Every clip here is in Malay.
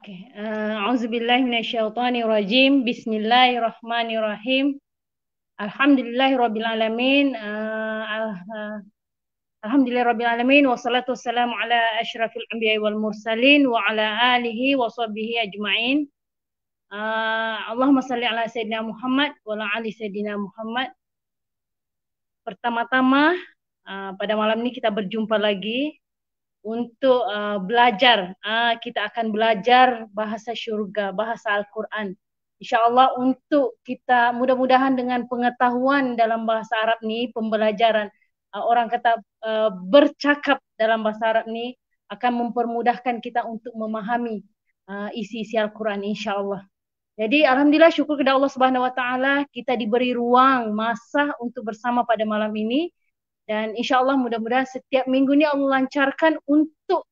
Oke, Auzubillahi minasyaitonirrajim. Bismillahirrahmanirrahim. Alhamdulillahirabbil alamin. Alhamdulillahirabbil alamin wassalatu wassalamu ala asyrafil anbiya'i wal mursalin wa ala alihi wa sahbihi ajmain. Allahumma salli ala sayyidina Muhammad wa ala ali sayyidina Muhammad. Pertama-tama pada malam ini kita berjumpa lagi untuk belajar. Kita akan belajar bahasa syurga, bahasa Al-Quran. InsyaAllah untuk kita mudah-mudahan dengan pengetahuan dalam bahasa Arab ni, pembelajaran orang kata bercakap dalam bahasa Arab ni akan mempermudahkan kita untuk memahami isi-isi Al-Quran insyaAllah. Jadi alhamdulillah syukur kepada Allah Subhanahu Wa Taala kita diberi ruang masa untuk bersama pada malam ini. Dan insyaAllah mudah-mudahan setiap minggu ni Allah lancarkan untuk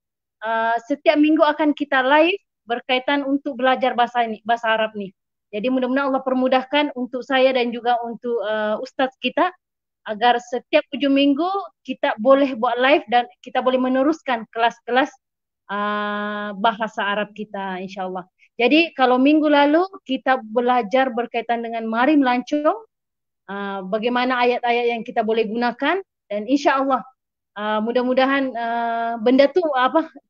setiap minggu akan kita live berkaitan untuk belajar bahasa Arab ni. Jadi mudah-mudahan Allah permudahkan untuk saya dan juga untuk ustaz kita agar setiap hujung minggu kita boleh buat live dan kita boleh meneruskan kelas-kelas bahasa Arab kita insyaAllah. Jadi kalau minggu lalu kita belajar berkaitan dengan mari melancong, bagaimana ayat-ayat yang kita boleh gunakan. Dan insya-Allah mudah-mudahan benda tu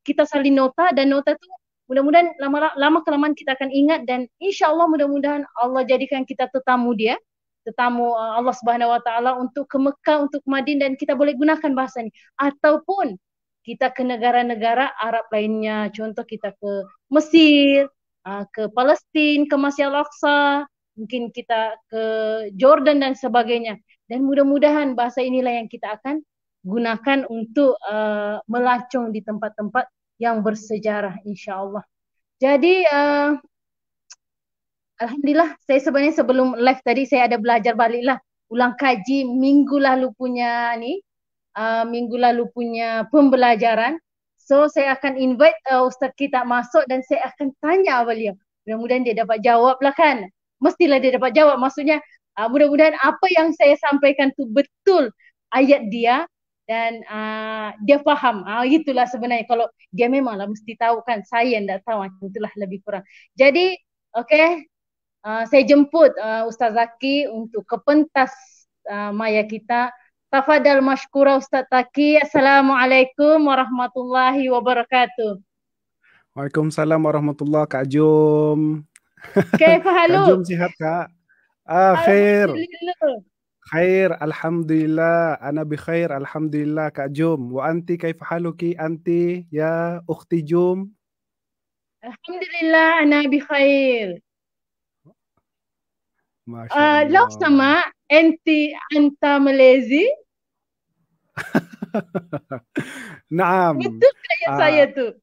kita salin nota dan nota tu mudah-mudahan lama kelamaan kita akan ingat dan insya-Allah mudah-mudahan Allah jadikan kita tetamu dia, tetamu Allah Subhanahu Wa Taala untuk ke Mekah, untuk ke Madinah dan kita boleh gunakan bahasa ni ataupun kita ke negara-negara Arab lainnya, contoh kita ke Mesir, ke Palestin, ke Masjid Al-Aqsa, mungkin kita ke Jordan dan sebagainya. Dan mudah-mudahan bahasa inilah yang kita akan gunakan untuk melancong di tempat-tempat yang bersejarah insya-Allah. Jadi alhamdulillah saya sebenarnya sebelum live tadi saya ada belajar baliklah ulang kaji minggu lalu punya pembelajaran. So saya akan invite ustaz kita masuk dan saya akan tanya beliau. Mudah-mudahan dia dapat jawab lah kan. Mestilah dia dapat jawab. Maksudnya mudah-mudahan apa yang saya sampaikan tu betul ayat dia dan dia faham. Itulah sebenarnya kalau dia memanglah mesti tahu kan. Saya tidak tahu. Itulah lebih kurang. Jadi okey, saya jemput Ustaz Zaki untuk ke pentas maya kita. Tafadhal mashkura Ustaz Zaki. Assalamualaikum warahmatullahi wabarakatuh. Waalaikumsalam warahmatullahi Kak Jum. Kaifa Kak haluk? Jum sihat Kak? Khair. Alhamdulillah. Khair, alhamdulillah. Ana bi khair, alhamdulillah Kak Jum. Wa anti kaifa haluki anti ya ukhti Jum? Alhamdulillah ana bi khair. Masya Allah. Lau sama anta Malaysia? Naam. Betul kayak saya tu?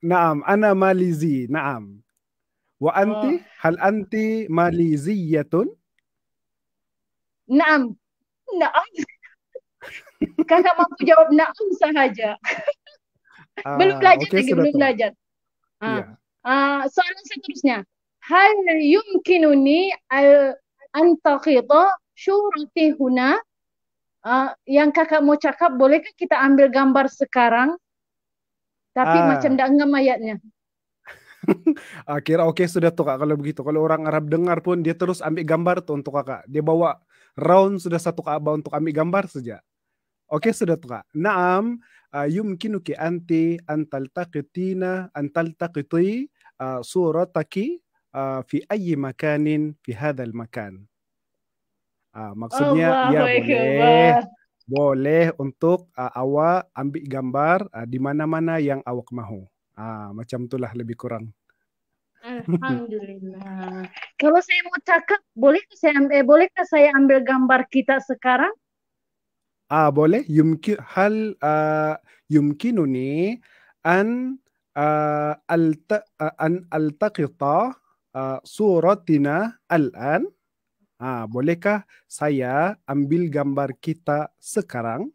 Naam, ana Malizi. Naam. Wa anti, hal anti Maliziyatun? Naam. Naam. Kakak mampu jawab naam sahaja. Belum belajar okay, lagi, belum belajar. Iya. Soalan seterusnya. Hal yumkinuni antaqita syurati huna? Yang kakak mau cakap, bolehkah kita ambil gambar sekarang? Tapi macam tak ngam ayatnya. Kira oke sudah tuh Kak kalau begitu. Kalau orang Arab dengar pun dia terus ambil gambar tuh untuk Kakak. Dia bawa round sudah satu Ka'bah untuk ambil gambar saja. Oke sudah tuh Kak. Naam, yumkinuki anti antaltaqiti surataki fi ayyi makanin fi hadzal makan. Maksudnya ya boleh untuk awak ambil gambar di mana-mana yang awak mahu. Macam itulah lebih kurang. Alhamdulillah. Kalau saya mau cakap, bolehkah saya ambil gambar kita sekarang? Boleh. Yumkinuni an altaqita suratina al-an. Bolehkah saya ambil gambar kita sekarang?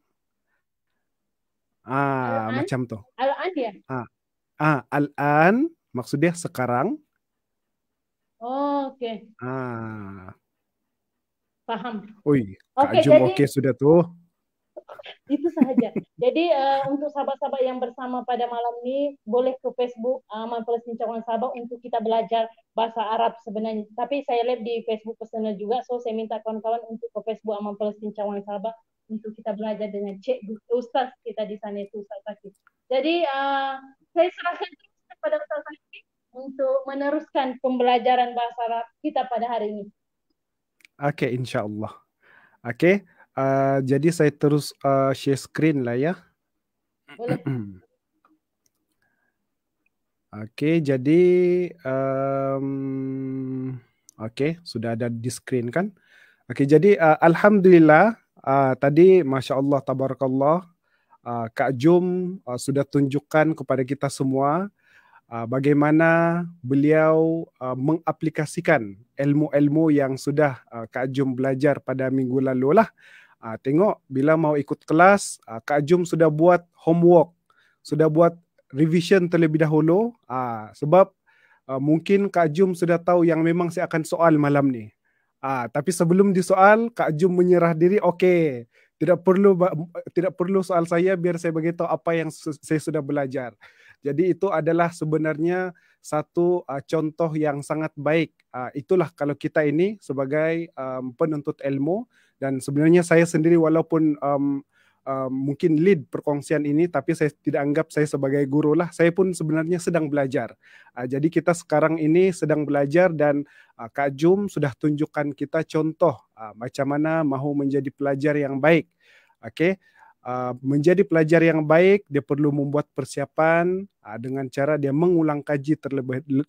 Macam tu. Al-an ya? Al-an maksudnya sekarang. Okey. Paham. Faham. Kak Jum, oke sudah tuh. Itu saja. Jadi untuk sahabat-sahabat yang bersama pada malam ini boleh ke Facebook Aman Palestin Cawangan Sabah untuk kita belajar bahasa Arab sebenarnya. Tapi saya lihat di Facebook personal juga, so saya minta kawan-kawan untuk ke Facebook Aman Palestin Cawangan Sabah untuk kita belajar dengan Cik Ustaz kita di sana itu Ustaz Sakif. Jadi saya serahkan kepada Ustaz Sakif untuk meneruskan pembelajaran bahasa Arab kita pada hari ini. Oke, insya Allah. Oke, jadi saya terus share screen lah ya. Boleh. Oke, jadi oke, sudah ada di screen kan? Oke, jadi alhamdulillah tadi Masya Allah, tabarakallah, Kak Jum sudah tunjukkan kepada kita semua bagaimana beliau mengaplikasikan ilmu-ilmu yang sudah Kak Jum belajar pada minggu lalu lah. Tengok bila mau ikut kelas, Kak Jum sudah buat homework, sudah buat revision terlebih dahulu, sebab mungkin Kak Jum sudah tahu yang memang saya akan soal malam ni. Tapi sebelum disoal, Kak Jum menyerah diri, okey, tidak perlu soal saya, biar saya beritahu apa yang saya sudah belajar. Jadi itu adalah sebenarnya satu contoh yang sangat baik. Itulah kalau kita ini sebagai penuntut ilmu, dan sebenarnya saya sendiri walaupun mungkin lead perkongsian ini, tapi saya tidak anggap saya sebagai guru lah. Saya pun sebenarnya sedang belajar. Jadi kita sekarang ini sedang belajar, dan Kak Jum sudah tunjukkan kita contoh macam mana mahu menjadi pelajar yang baik. Okey. Menjadi pelajar yang baik, dia perlu membuat persiapan dengan cara dia mengulang kaji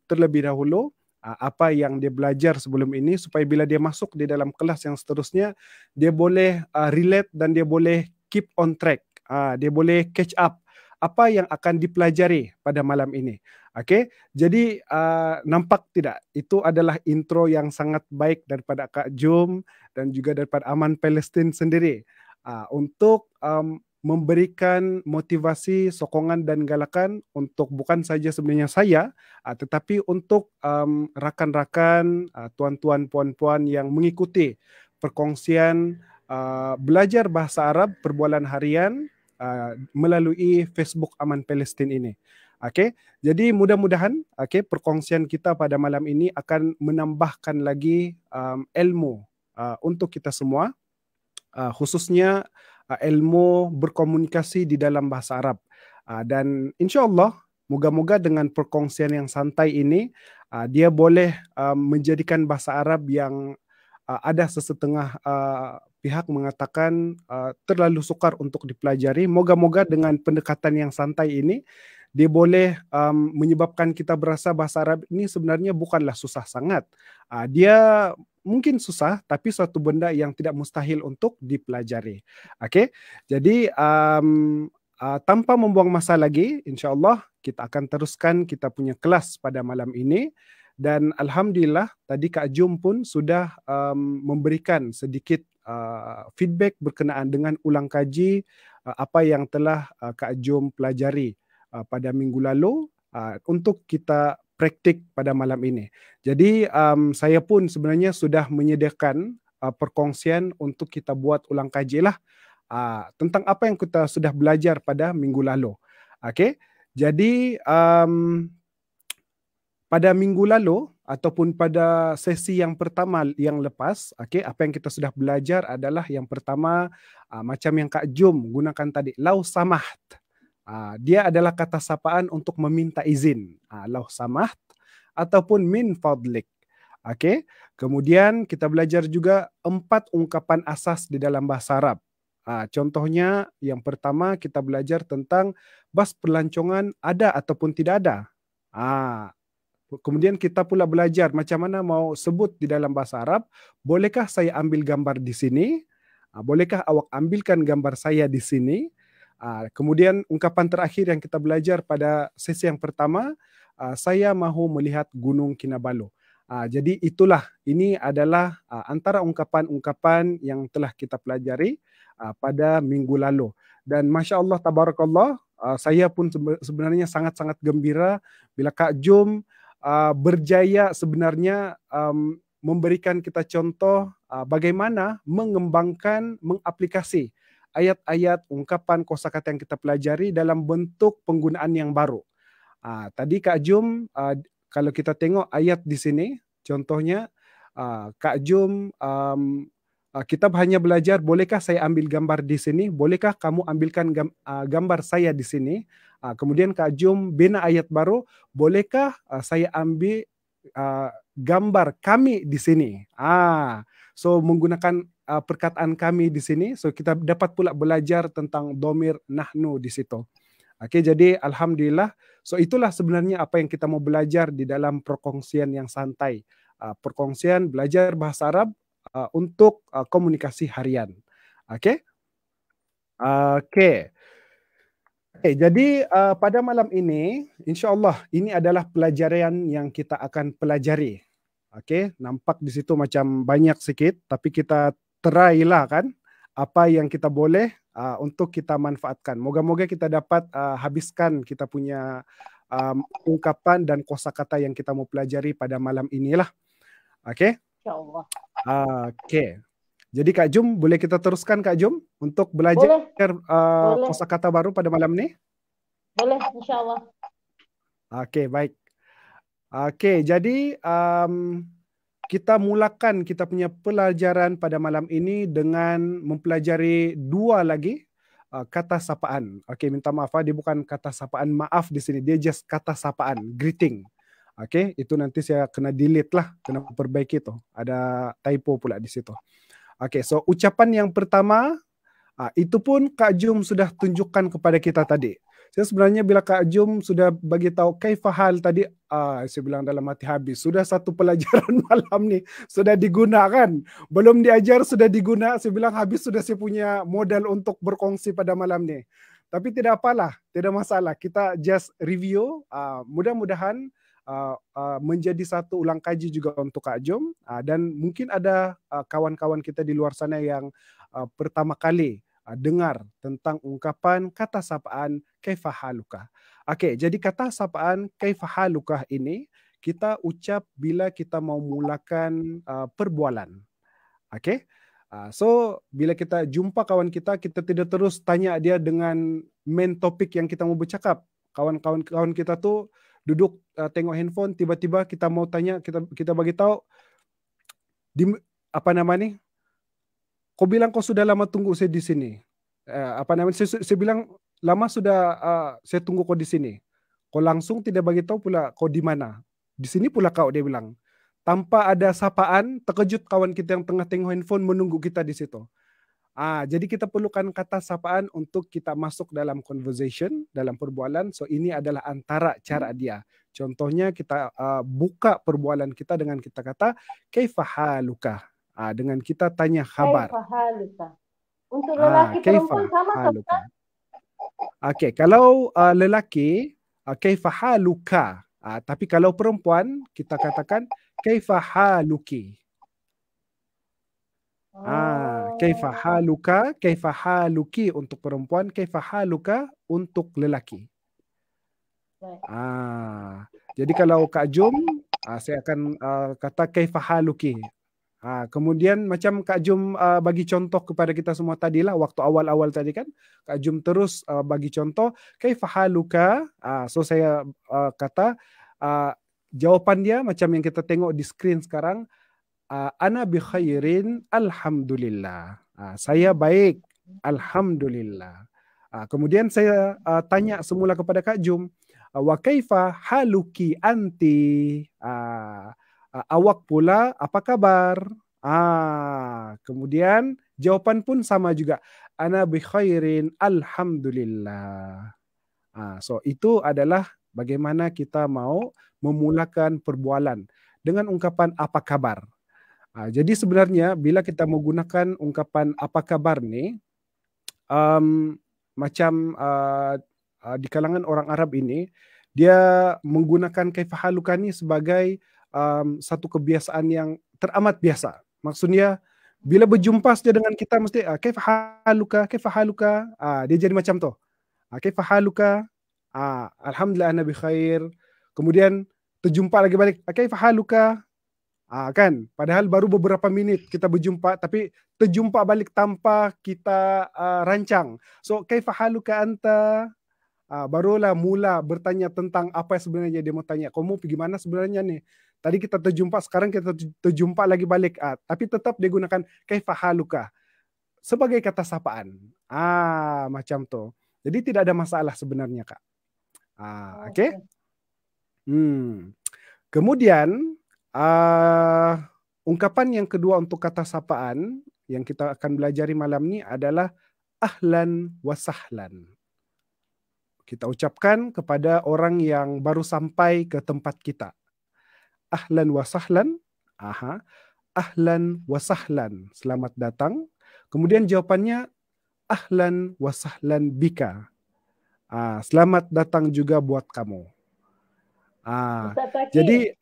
terlebih dahulu apa yang dia belajar sebelum ini, supaya bila dia masuk di dalam kelas yang seterusnya, dia boleh relate dan dia boleh keep on track. Dia boleh catch up apa yang akan dipelajari pada malam ini. Okey, jadi nampak tidak? Itu adalah intro yang sangat baik daripada Kak Jum dan juga daripada Aman Palestin sendiri untuk memberikan motivasi, sokongan dan galakan untuk bukan saja sebenarnya saya, tetapi untuk rakan-rakan, tuan-tuan, puan-puan yang mengikuti perkongsian belajar bahasa Arab perbualan harian melalui Facebook Aman Palestin ini. Okey, jadi mudah-mudahan perkongsian kita pada malam ini akan menambahkan lagi ilmu untuk kita semua, khususnya ilmu berkomunikasi di dalam bahasa Arab. Dan insya-Allah moga-moga dengan perkongsian yang santai ini dia boleh menjadikan bahasa Arab yang ada sesetengah pihak mengatakan terlalu sukar untuk dipelajari. Moga-moga dengan pendekatan yang santai ini dia boleh menyebabkan kita berasa bahasa Arab ini sebenarnya bukanlah susah sangat. Dia mungkin susah, tapi suatu benda yang tidak mustahil untuk dipelajari. Okey, jadi tanpa membuang masa lagi, insya-Allah kita akan teruskan kita punya kelas pada malam ini. Dan alhamdulillah tadi Kak Jum pun sudah memberikan sedikit feedback berkenaan dengan ulang kaji apa yang telah Kak Jum pelajari pada minggu lalu untuk kita praktik pada malam ini. Jadi saya pun sebenarnya sudah menyediakan perkongsian untuk kita buat ulang kaji lah tentang apa yang kita sudah belajar pada minggu lalu. Okey, jadi pada minggu lalu ataupun pada sesi yang pertama yang lepas, apa yang kita sudah belajar adalah yang pertama macam yang Kak Jum gunakan tadi, lau samaht. Dia adalah kata sapaan untuk meminta izin. Lau samaht ataupun min fadlik. Okey. Kemudian kita belajar juga 4 ungkapan asas di dalam bahasa Arab. Contohnya yang pertama kita belajar tentang bas pelancongan ada ataupun tidak ada. Kemudian kita pula belajar macam mana mau sebut di dalam bahasa Arab. Bolehkah saya ambil gambar di sini? Bolehkah awak ambilkan gambar saya di sini? Kemudian ungkapan terakhir yang kita belajar pada sesi yang pertama, saya mahu melihat Gunung Kinabalu. Jadi itulah, ini adalah antara ungkapan-ungkapan yang telah kita pelajari pada minggu lalu. Dan Masya Allah, Tabarakallah, saya pun sebenarnya sangat-sangat gembira bila Kak Jum berjaya sebenarnya memberikan kita contoh bagaimana mengembangkan, mengaplikasi ayat-ayat, ungkapan, kosakata yang kita pelajari dalam bentuk penggunaan yang baru. Tadi Kak Jum, kalau kita tengok ayat di sini, contohnya Kak Jum, kita hanya belajar, bolehkah saya ambil gambar di sini? Bolehkah kamu ambilkan gambar saya di sini? Kemudian Kak Jum bina ayat baru, bolehkah saya ambil gambar kami di sini? So menggunakan perkataan kami di sini, so kita dapat pula belajar tentang domir nahnu di situ. Oke, jadi alhamdulillah. So itulah sebenarnya apa yang kita mau belajar di dalam perkongsian yang santai. Perkongsian belajar bahasa Arab untuk komunikasi harian. Oke? Oke. Jadi pada malam ini, insya Allah ini adalah pelajaran yang kita akan pelajari. Oke, nampak di situ macam banyak sikit, tapi kita try lah kan apa yang kita boleh untuk kita manfaatkan. Moga-moga kita dapat habiskan kita punya ungkapan dan kosakata yang kita mau pelajari pada malam inilah. Oke? Insyaallah. Oke. Jadi Kak Jum, boleh kita teruskan Kak Jum untuk belajar kosakata baru pada malam ini? Boleh, insyaallah. Oke, baik. Oke, jadi kita mulakan kita punya pelajaran pada malam ini dengan mempelajari dua lagi kata sapaan. Oke, minta maaf, dia bukan kata sapaan maaf di sini, dia just kata sapaan, greeting. Oke, itu nanti saya kena delete lah, kena perbaiki itu. Ada typo pula di situ. Oke, so ucapan yang pertama, itu pun Kak Jum sudah tunjukkan kepada kita tadi. Saya sebenarnya bila Kak Jum sudah bagi tahu kaifahal tadi, saya bilang dalam hati habis. Sudah satu pelajaran malam nih, sudah digunakan. Belum diajar, sudah diguna. Saya bilang habis, sudah saya punya modal untuk berkongsi pada malam nih. Tapi tidak apalah, tidak masalah. Kita just review. Mudah-mudahan menjadi satu ulang kaji juga untuk Kak Jum. Dan mungkin ada kawan-kawan kita di luar sana yang pertama kali dengar tentang ungkapan kata sapaan kaifahaluka. Oke, jadi kata sapaan kaifahaluka ini kita ucap bila kita mau mulakan perbualan. Oke. So bila kita jumpa kawan kita tidak terus tanya dia dengan main topik yang kita mau bercakap. Kawan-kawan kita tuh duduk tengok handphone, tiba-tiba kita mau tanya, kita bagi tahu di apa nama nih? Kau bilang kau sudah lama tunggu saya di sini. Saya bilang lama sudah saya tunggu kau di sini. Kau langsung tidak bagi tahu pula kau di mana. Di sini pula kau, dia bilang. Tanpa ada sapaan, terkejut kawan kita yang tengah tengok handphone menunggu kita di situ. Jadi kita perlukan kata sapaan untuk kita masuk dalam conversation, dalam perbualan. So ini adalah antara cara dia. Contohnya kita buka perbualan kita dengan kita kata kaifahaluka. Dengan kita tanya khabar. Kaifahaluka. Untuk lelaki perempuan sama kan? Oke, kalau lelaki kaifahaluka. Tapi kalau perempuan kita katakan kaifahaluki. Kaifahaluka, kaifahaluki untuk perempuan, kaifahaluka untuk lelaki. Jadi kalau Kak Jum, saya akan kata kaifahaluki. Kemudian macam Kak Jum bagi contoh kepada kita semua tadi lah, waktu awal-awal tadi kan, Kak Jum terus bagi contoh, kaifahaluka. So saya kata, jawapan dia macam yang kita tengok di screen sekarang, ana bi khairin, alhamdulillah. Saya baik, alhamdulillah. Kemudian saya tanya semula kepada Kak Jum, wa kaifa haluki anti? Awak pula apa kabar? Kemudian jawapan pun sama juga, ana bi khairin, alhamdulillah. So itu adalah bagaimana kita mau memulakan perbualan dengan ungkapan apa kabar. Jadi sebenarnya bila kita menggunakan ungkapan apa kabar nih, macam di kalangan orang Arab ini, dia menggunakan kaifahaluka ini sebagai satu kebiasaan yang teramat biasa. Maksudnya bila berjumpa saja dengan kita mesti kaifahaluka, kaifahaluka. Dia jadi macam tu. Kaifahaluka, alhamdulillah ana bi khair. Kemudian terjumpa lagi balik, kaifahaluka. Kan, padahal baru beberapa menit kita berjumpa, tapi terjumpa balik tanpa kita rancang. So, kaifa haluka anta? Barulah mula bertanya tentang apa yang sebenarnya dia mau tanya. Kamu gimana sebenarnya nih? Tadi kita terjumpa, sekarang kita terjumpa lagi balik. Tapi tetap dia gunakan kaifa haluka sebagai kata sapaan. Macam tuh. Jadi tidak ada masalah sebenarnya, Kak. Oke. Kemudian ungkapan yang kedua untuk kata sapaan yang kita akan belajari malam ini adalah ahlan wa sahlan. Kita ucapkan kepada orang yang baru sampai ke tempat kita. Ahlan wa sahlan. Ahlan wa sahlan. Selamat datang. Kemudian jawabannya ahlan wa sahlan bika. Selamat datang juga buat kamu. Jadi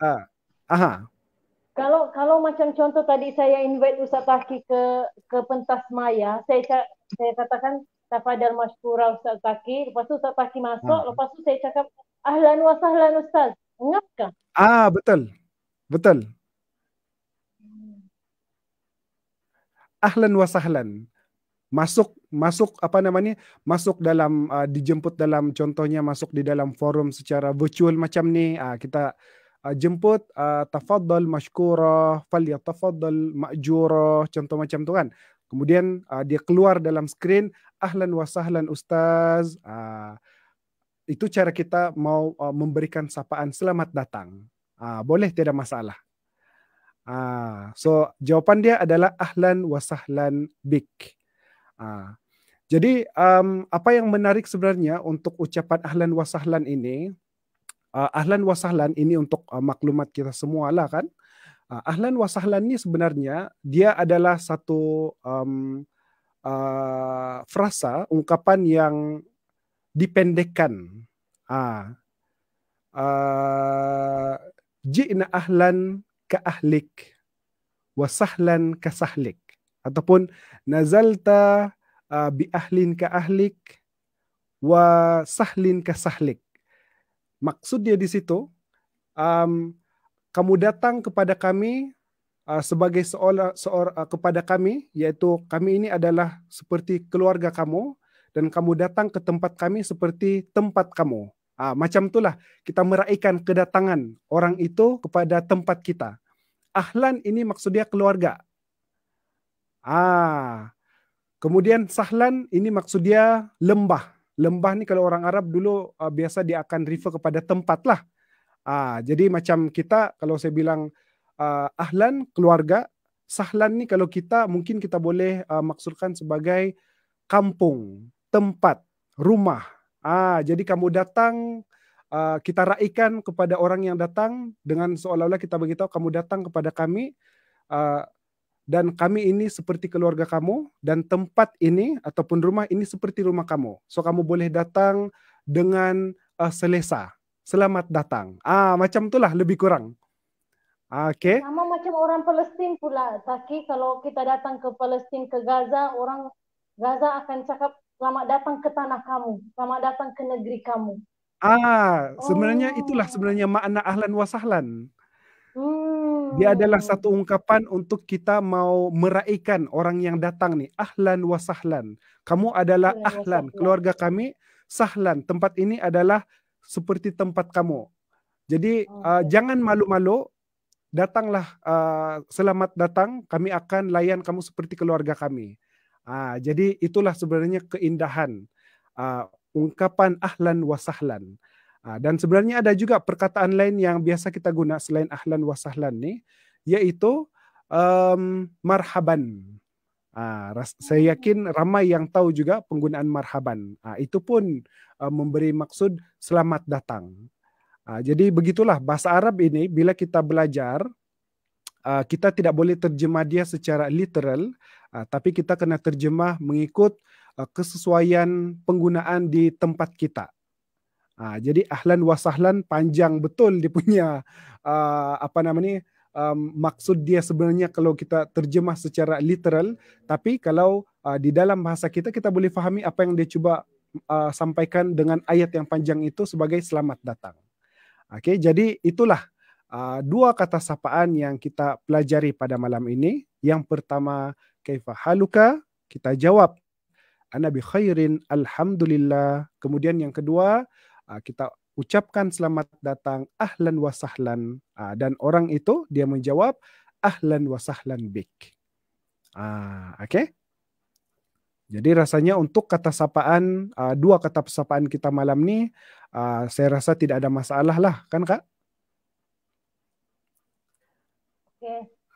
kalau macam contoh tadi saya invite Ustaz Taki ke pentas maya, saya katakan tafadhal mashkura Ustaz Taki, lepas tu Ustaz Taki masuk, lepas tu saya cakap ahlan wa sahlan Ustaz. Ingatkah? Betul. Ahlan wa sahlan. Masuk apa namanya? Masuk dalam dijemput dalam, contohnya masuk di dalam forum secara virtual macam ni, kita jemput tafaddal mashkura falyatafaddal ma'jura, contoh macam tu kan. Kemudian dia keluar dalam screen ahlan wa sahlan ustaz. Itu cara kita mau memberikan sapaan selamat datang. Boleh, tidak masalah. So jawapan dia adalah ahlan wa sahlan bik. Jadi apa yang menarik sebenarnya untuk ucapan ahlan wa sahlan ini, ahlan wa sahlan ini untuk maklumat kita semua lah kan. Ahlan wa sahlan ini sebenarnya dia adalah satu frasa, ungkapan yang dipendekkan. Ji'na ahlan ka ahlik wa sahlan ka sahlik, ataupun nazalta bi ahlin ka ahlik wa sahlin ka sahlik. Maksud dia di situ, kamu datang kepada kami sebagai kepada kami, yaitu kami ini adalah seperti keluarga kamu, dan kamu datang ke tempat kami seperti tempat kamu. Macam itulah kita meraihkan kedatangan orang itu kepada tempat kita. Ahlan ini maksud dia keluarga. Kemudian sahlan ini maksud dia lembah. Lembah ni kalau orang Arab dulu biasa dia akan refer kepada tempat lah. Jadi macam kita, kalau saya bilang ahlan keluarga, sahlan ni kalau kita mungkin kita boleh maksudkan sebagai kampung, tempat, rumah. Jadi kamu datang, kita raikan kepada orang yang datang dengan seolah-olah kita beritahu kamu datang kepada kami, dan kami ini seperti keluarga kamu, dan tempat ini ataupun rumah ini seperti rumah kamu. So kamu boleh datang dengan selesa. Selamat datang. Macam itulah lebih kurang. Okay. Sama macam orang Palestin pula, Taki. Kalau kita datang ke Palestin, ke Gaza, orang Gaza akan cakap selamat datang ke tanah kamu, selamat datang ke negeri kamu. Sebenarnya itulah sebenarnya makna ahlan wa sahlan. Dia adalah satu ungkapan untuk kita mau meraihkan orang yang datang nih. Ahlan wa sahlan. Kamu adalah ahlan, keluarga kami. Sahlan, tempat ini adalah seperti tempat kamu. Jadi jangan malu-malu. Datanglah, selamat datang. Kami akan layan kamu seperti keluarga kami. Jadi itulah sebenarnya keindahan ungkapan ahlan wa sahlan. Dan sebenarnya ada juga perkataan lain yang biasa kita guna selain ahlan wa sahlan nih, yaitu marhaban. Saya yakin ramai yang tahu juga penggunaan marhaban. Itu pun memberi maksud selamat datang. Jadi begitulah bahasa Arab ini, bila kita belajar, kita tidak boleh terjemah dia secara literal, tapi kita kena terjemah mengikut kesesuaian penggunaan di tempat kita. Jadi ahlan wa sahlan panjang betul dia punya maksud dia sebenarnya kalau kita terjemah secara literal, tapi kalau di dalam bahasa kita boleh fahami apa yang dia cuba sampaikan dengan ayat yang panjang itu sebagai selamat datang. Jadi itulah dua kata sapaan yang kita pelajari pada malam ini. Yang pertama, kaifa haluka? Kita jawab, ana bi khairin, alhamdulillah. Kemudian yang kedua, kita ucapkan selamat datang, ahlan wa sahlan. Dan orang itu dia menjawab, ahlan wa sahlan bik. Oke. Jadi rasanya untuk kata sapaan, dua kata sapaan kita malam ini, saya rasa tidak ada masalah lah, kan Kak?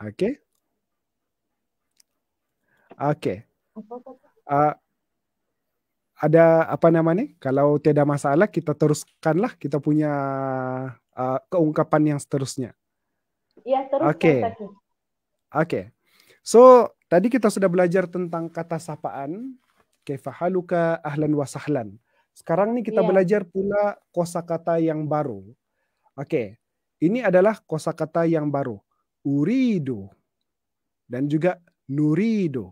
Oke. Ada apa namanya? Kalau tidak masalah kita teruskanlah kita punya keungkapan yang seterusnya. Ya, teruskan. Oke. So, tadi kita sudah belajar tentang kata sapaan, kaifa haluka, ahlan wa sahlan. Sekarang nih kita belajar pula kosakata yang baru. Oke. Ini adalah kosakata yang baru. Uridu dan juga nuridu.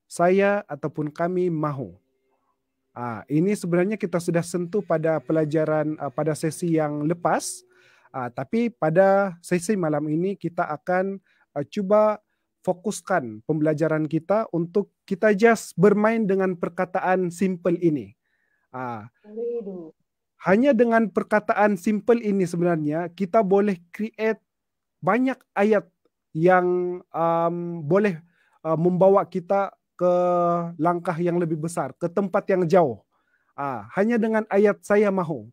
Saya ataupun kami mahu. Ini sebenarnya kita sudah sentuh pada pelajaran pada sesi yang lepas. Tapi pada sesi malam ini kita akan cuba fokuskan pembelajaran kita untuk kita just bermain dengan perkataan simple ini. Hanya dengan perkataan simple ini sebenarnya kita boleh create banyak ayat yang boleh membawa kita ke langkah yang lebih besar, ke tempat yang jauh. Hanya dengan ayat saya mahu.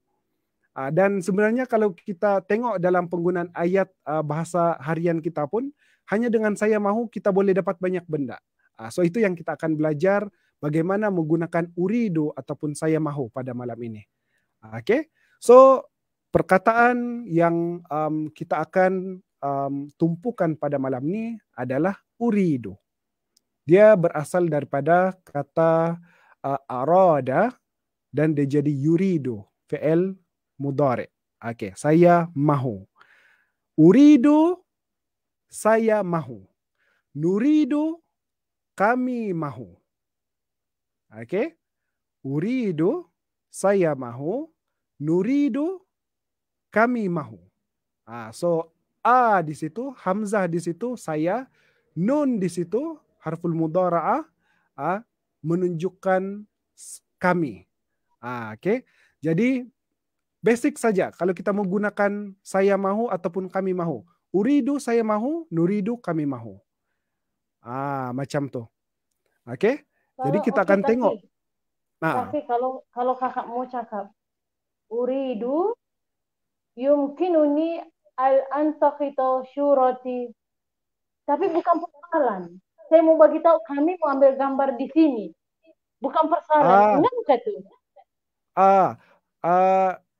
Dan sebenarnya kalau kita tengok dalam penggunaan ayat bahasa harian kita pun, hanya dengan saya mahu kita boleh dapat banyak benda. So itu yang kita akan belajar bagaimana menggunakan uridu ataupun saya mahu pada malam ini. Oke. So perkataan yang kita akan tumpukan pada malam ini adalah uridu. Dia berasal daripada kata arada dan dia jadi yuridu, fi'il mudhari. Oke, saya mahu. Uridu, saya mahu. Nuridu, kami mahu. Oke? Uridu, saya mahu. Nuridu, kami mahu. So di situ, hamzah di situ saya, nun di situ harful mudhara'ah menunjukkan kami. Oke? Jadi basic saja kalau kita menggunakan saya mahu ataupun kami mahu. Uridu saya mahu, nuridu kami mahu. Macam tuh. Oke? Jadi kita akan tengok. Tapi kalau kakak mau cakap, uridu yumkinuni al-antaqita syurati. Tapi bukan persoalan. Saya mau bagi tahu kami mau ambil gambar di sini. Bukan persoalan. Enggak bukan tuh.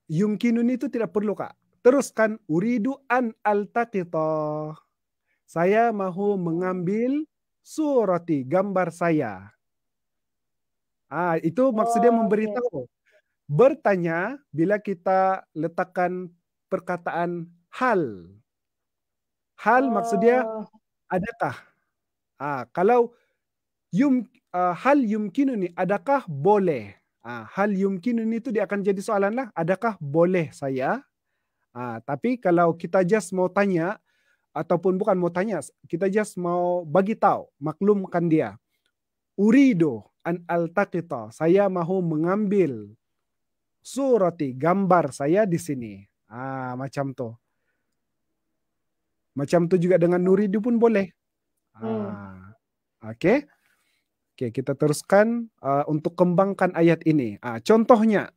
Yumkinuni itu tidak perlu Kak. Teruskan uridu an altaqita. Saya mahu mengambil surati, gambar saya. Itu maksudnya memberitahu. Bertanya bila kita letakkan perkataan hal. Hal maksudnya adakah? Kalau hal yumkinuni, adakah boleh? Hal yumkinuni itu dia akan jadi soalan lah. Adakah boleh saya? Tapi kalau kita just mau tanya, ataupun bukan mau tanya, kita just mau bagi tahu, maklumkan dia. Uridu an altaqita, saya mahu mengambil surati, gambar saya di sini. Macam tu. Macam tu juga dengan nuridu pun boleh. Oke. Oke, kita teruskan untuk kembangkan ayat ini. Contohnya,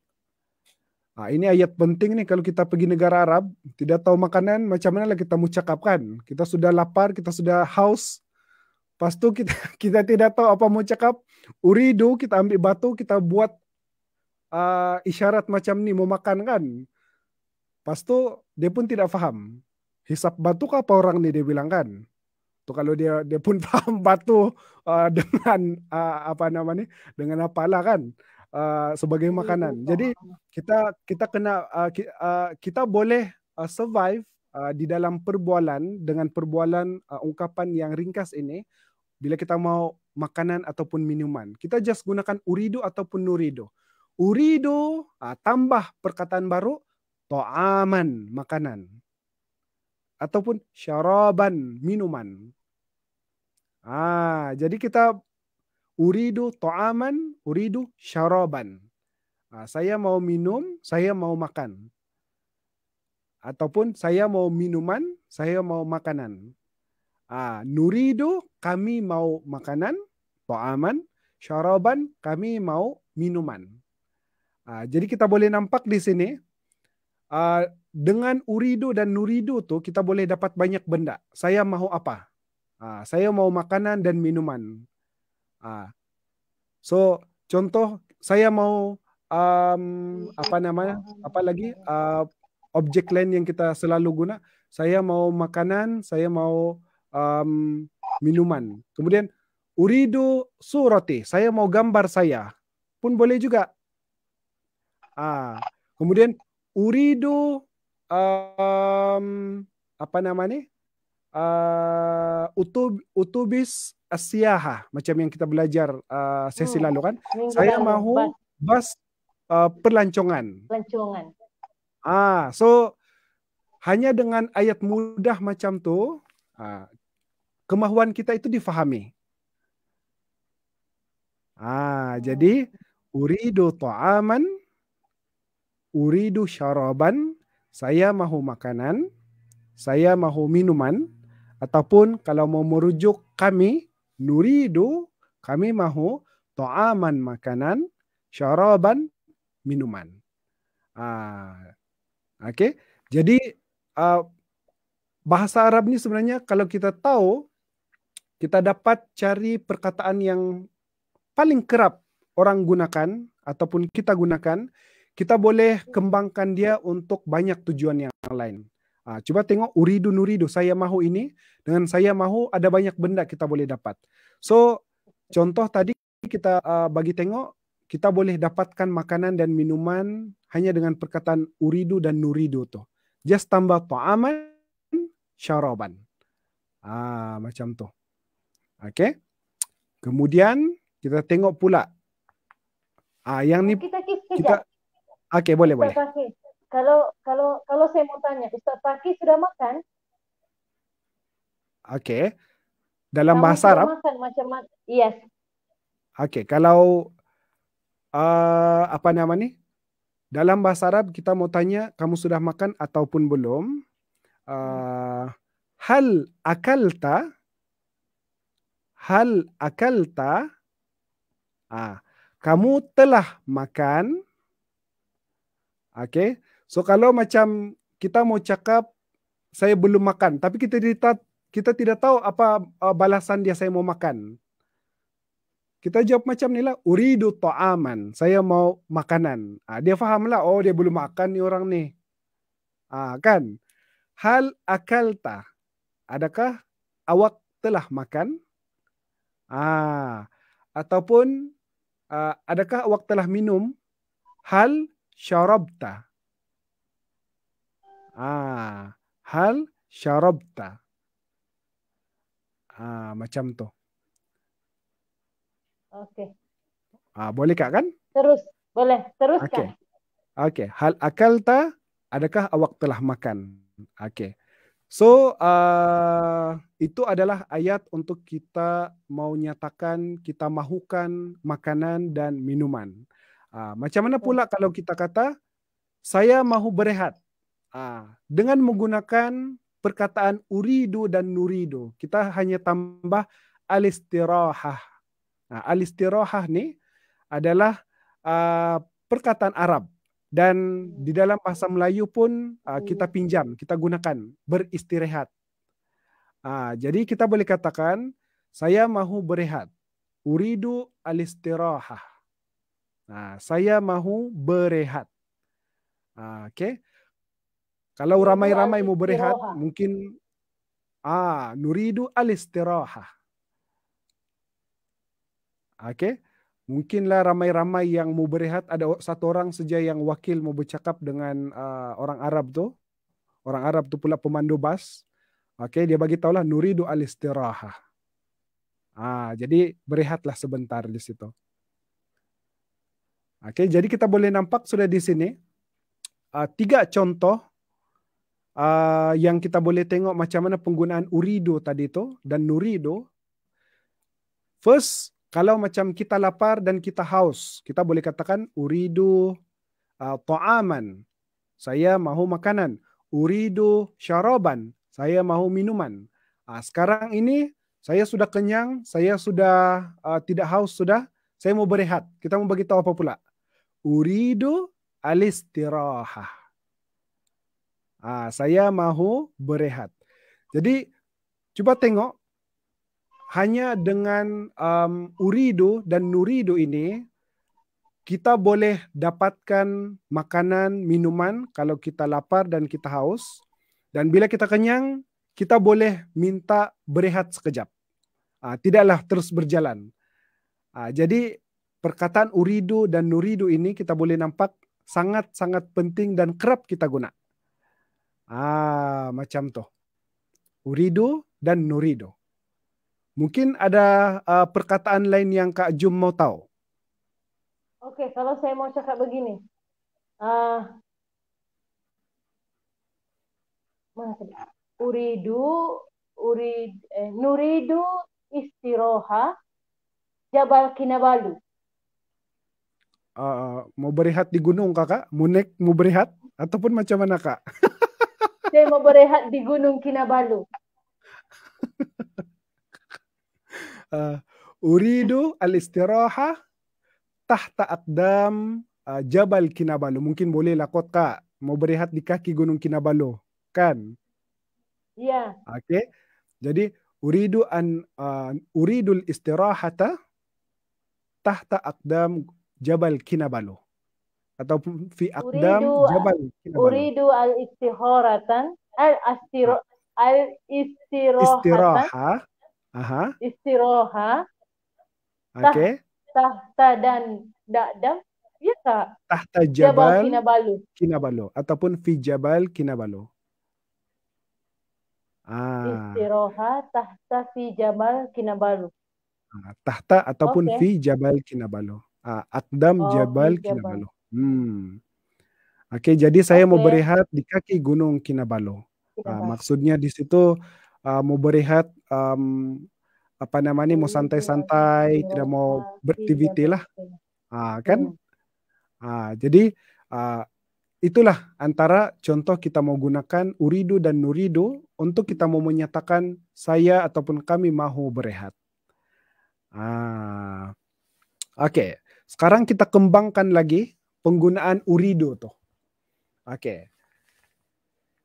ini ayat penting nih kalau kita pergi negara Arab, tidak tahu makanan, macam mana lah kita mau cakapkan. Kita sudah lapar, kita sudah haus. Pas tu kita tidak tahu apa mau cakap. Uridu, kita ambil batu, kita buat isyarat macam ni mau makan kan. Pas tu dia pun tidak faham. Hisap batu ke apa orang ni dia bilang kan. Tuh kalau dia pun paham batu dengan apa namanya, dengan apalah kan. Sebagai makanan. Jadi kita kena kita boleh survive di dalam perbualan dengan perbualan ungkapan yang ringkas ini bila kita mau makanan ataupun minuman. Kita just gunakan uridu ataupun nuridu. Uridu tambah perkataan baru ta'aman, makanan. ataupun syaraban, minuman. Jadi kita uridu ta'aman, uridu syaraban. Saya mau minum, saya mau makan. Ataupun saya mau minuman, saya mau makanan. Nuridu, kami mau makanan, ta'aman, syaraban, kami mau minuman. Jadi kita boleh nampak di sini, dengan uridu dan nuridu tuh kita boleh dapat banyak benda. Saya mau apa? Saya mau makanan dan minuman. So contoh saya mau apa namanya? Apa lagi? Objek lain yang kita selalu guna. Saya mau makanan, saya mau minuman. Kemudian uridu surati, saya mau gambar saya. Pun boleh juga. Kemudian uridu apa namanya? Utubis asyaha, macam yang kita belajar sesi lalu kan. Saya mau bus pelancongan. So hanya dengan ayat mudah macam tu, kemahuan kita itu difahami. Jadi uridu ta'aman, uridu syaraban, saya mahu makanan, saya mahu minuman, ataupun kalau mau merujuk kami, nuridu, kami mahu ta'aman, makanan, syaraban, minuman. Oke. Jadi bahasa Arab ni sebenarnya kalau kita tahu, kita dapat cari perkataan yang paling kerap orang gunakan ataupun kita gunakan, kita boleh kembangkan dia untuk banyak tujuan yang lain. Coba tengok uridu nuridu, saya mahu ini, dengan saya mahu ada banyak benda kita boleh dapat. So contoh tadi kita bagi tengok, kita boleh dapatkan makanan dan minuman hanya dengan perkataan uridu dan nuridu tuh. Just tambah ta'aman, syaraban. Macam tu. Okay. Kemudian kita tengok pula. Yang ni kita. Okay, boleh. Kalau saya mau tanya, Ustaz Fakih sudah makan? Okay. Dalam bahasa Arab. Makan macam-macam. Yes. Okay, kalau apa nama ni? Dalam bahasa Arab kita mau tanya, kamu sudah makan ataupun belum? Hal akalta? Hal akalta? Kamu telah makan? Okay. So kalau macam kita mau cakap saya belum makan, tapi kita tidak tahu apa balasan dia saya mau makan. Kita jawab macam ni lah, uridu ta'aman, saya mau makanan. Dia faham lah, oh dia belum makan ni orang ni. Kan? Hal akalta, adakah awak telah makan? Ataupun adakah awak telah minum? Hal syarabta. Hal syarabta. Macam tu. Okey. Boleh kak kan? Boleh. Teruskan. Okey. Hal akalta, adakah awak telah makan? Okey. So, itu adalah ayat untuk kita mau nyatakan kita mahukan makanan dan minuman. Macam mana pula kalau kita kata, saya mahu berehat. Dengan menggunakan perkataan uridu dan nuridu, kita hanya tambah al-istirahah. Al-istirahah ni adalah perkataan Arab. Dan di dalam bahasa Melayu pun kita pinjam, kita gunakan beristirahat. Jadi kita boleh katakan, saya mahu berehat. Uridu al-istirahah. Saya mahu berehat. Okay. Kalau ramai-ramai mau berehat, mungkin nuridu al-istirahah. Okay. Mungkinlah ramai-ramai yang mau berehat, ada satu orang saja yang wakil mau bercakap dengan orang Arab tu. Orang Arab tu pula pemandu bas. Okay, dia bagi tahulah nuridu al-istirahah. Jadi berehatlah sebentar di situ. Okay, jadi kita boleh nampak sudah di sini 3 contoh yang kita boleh tengok macam mana penggunaan uridu tadi tu dan nuridu. First, kalau macam kita lapar dan kita haus, kita boleh katakan uridu ta'aman. Saya mahu makanan. Uridu syaraban. Saya mahu minuman. Sekarang ini saya sudah kenyang, saya sudah tidak haus sudah, saya mau berehat. Kita mau bagi tahu apa pula? Uridu al-istirahah. Saya mahu berehat. Jadi coba tengok, hanya dengan uridu dan nuridu ini kita boleh dapatkan makanan, minuman kalau kita lapar dan kita haus. Dan bila kita kenyang, kita boleh minta berehat sekejap. Tidaklah terus berjalan. Jadi perkataan uridu dan nuridu ini kita boleh nampak sangat-sangat penting dan kerap kita guna. Macam tu. Uridu dan nuridu. Mungkin ada perkataan lain yang Kak Jum mau tahu. Oke, kalau saya mau cakap begini. Nuridu istiroha Jabal Kinabalu. Mau berehat di gunung kakak? Mau berehat? Ataupun macam mana kak? Saya mau berehat di Gunung Kinabalu. Uridu al-istiraha tahta aqdam Jabal Kinabalu. Mungkin boleh lah kot kak. Mau berehat di kaki Gunung Kinabalu. Kan? Iya. Oke. Jadi uridul istirahata tahta aqdam Jabal Kinabalu. Ataupun fi aqdam Jabal Kinabalu. Uridu al-istirahatan al-istirahatan. Istiraha. Oke. Tahta dan da'dam. Ya kak. Tahta Jabal Kinabalu. Ataupun fi Jabal Kinabalu. Istiraha tahta fi Jabal Kinabalu. Tahta ataupun fi Jabal Kinabalu. Aqdam Jabal Kinabalu. Oke, jadi saya mau berehat di kaki Gunung Kinabalu. Maksudnya di situ mau berehat, mau santai-santai, tidak mau beraktiviti lah, kan? Jadi itulah antara contoh kita mau gunakan uridu dan nuridu untuk kita mau menyatakan saya ataupun kami mahu berehat. Oke, sekarang kita kembangkan lagi penggunaan uridu tuh. Oke.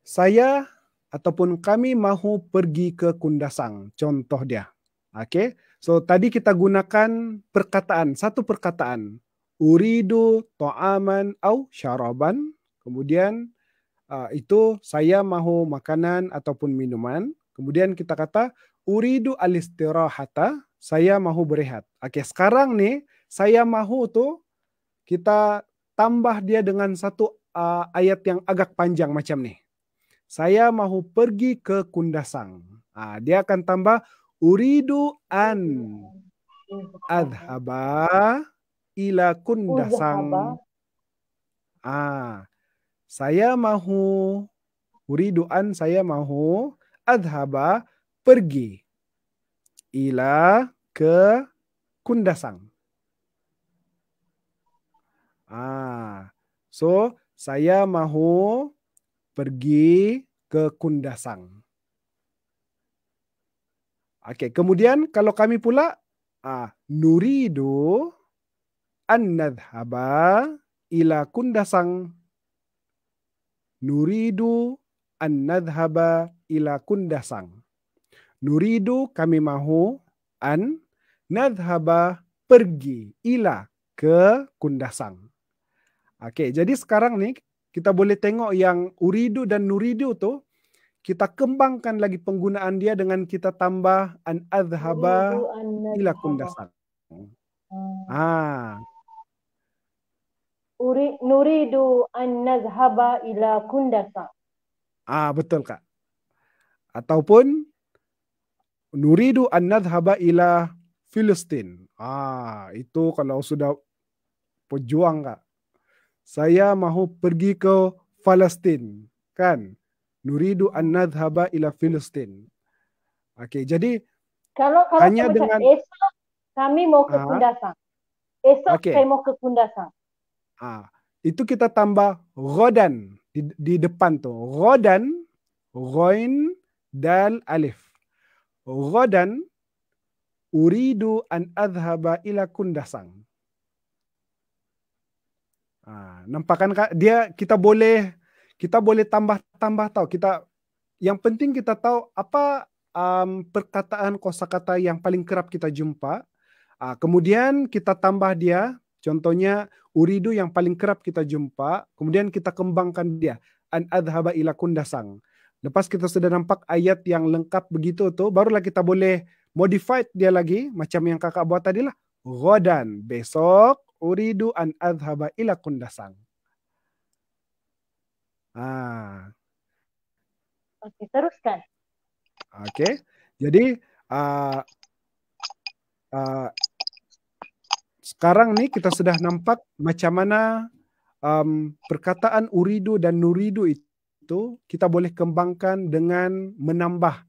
Saya ataupun kami mahu pergi ke Kundasang. Contoh dia. Oke. So tadi kita gunakan satu perkataan. Uridu ta'aman au syaraban. Kemudian itu saya mahu makanan ataupun minuman. Kemudian kita kata uridu al-istirahata. Saya mahu berehat. Oke, sekarang nih saya mahu tuh kita tambah dia dengan satu ayat yang agak panjang macam nih. Saya mahu pergi ke Kundasang. Dia akan tambah uridu an adhaba ila Kundasang. Saya mahu uridu an, saya mahu adhaba, pergi ila ke Kundasang. So saya mahu pergi ke Kundasang. Oke, kemudian kalau kami pula nuridu an nadhhaba ila Kundasang. Nuridu an nadhhaba ila Kundasang. Nuridu kami mahu, an nadhhaba pergi, ila ke Kundasang. Oke, jadi sekarang nih kita boleh tengok yang uridu dan nuridu tuh kita kembangkan lagi penggunaan dia dengan kita tambah an adhhaba ila Kundasang. Nuridu an nadhhaba ila Kundasang. Betul kak. Ataupun nuridu an nadhhaba ila Filistin. Itu kalau sudah pejuang kak. Saya mahu pergi ke Palestin, kan? nuridu an nadhhaba ila Filistin. Oke, jadi Kalau hanya macam dengan esok kami mau ke Kundasang. Esok saya mau ke Kundasang. Itu kita tambah ghadan di depan tuh. Ghadan, ghain, dal, alif. Ghadan uridu an adhhaba ila Kundasang. Nampak kan Kak? Kita boleh tambah tahu. Yang penting kita tahu apa perkataan kosakata yang paling kerap kita jumpa. Kemudian kita tambah dia. Contohnya uridu yang paling kerap kita jumpa. Kemudian kita kembangkan dia. An adhaba ila Kundasang. Lepas kita sudah nampak ayat yang lengkap begitu tuh, barulah kita boleh modified dia lagi. Macam yang kakak buat tadi lah. Ghadan, besok. Uridu an adhaba ila Kundasang. Oke, teruskan. Oke, jadi sekarang nih kita sudah nampak macam mana perkataan uridu dan nuridu itu kita boleh kembangkan dengan menambah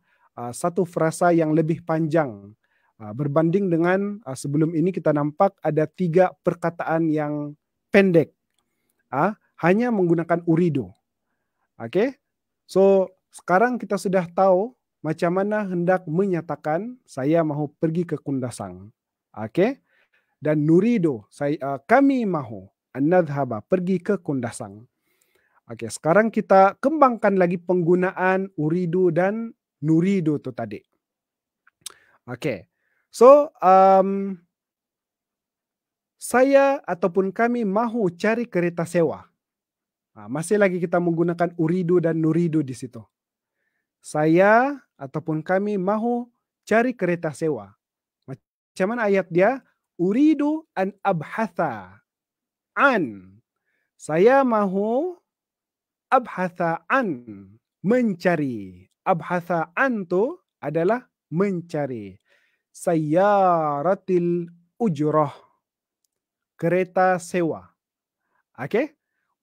satu frasa yang lebih panjang. Berbanding dengan sebelum ini kita nampak ada 3 perkataan yang pendek. Hanya menggunakan uridu. Oke, so sekarang kita sudah tahu macam mana hendak menyatakan saya mahu pergi ke Kundasang. Oke, dan nuridu, kami mahu an-nadhhaba, pergi ke Kundasang. Oke, sekarang kita kembangkan lagi penggunaan uridu dan nuridu itu tadi. Oke, so saya ataupun kami mahu cari kereta sewa. Masih lagi kita menggunakan uridu dan nuridu di situ. Saya ataupun kami mahu cari kereta sewa. Macam mana ayat dia? Uridu an abhatha an. Saya mahu abhatha an, mencari. Abhatha an itu adalah mencari. Sayyaratil ujrah, kereta sewa. Oke?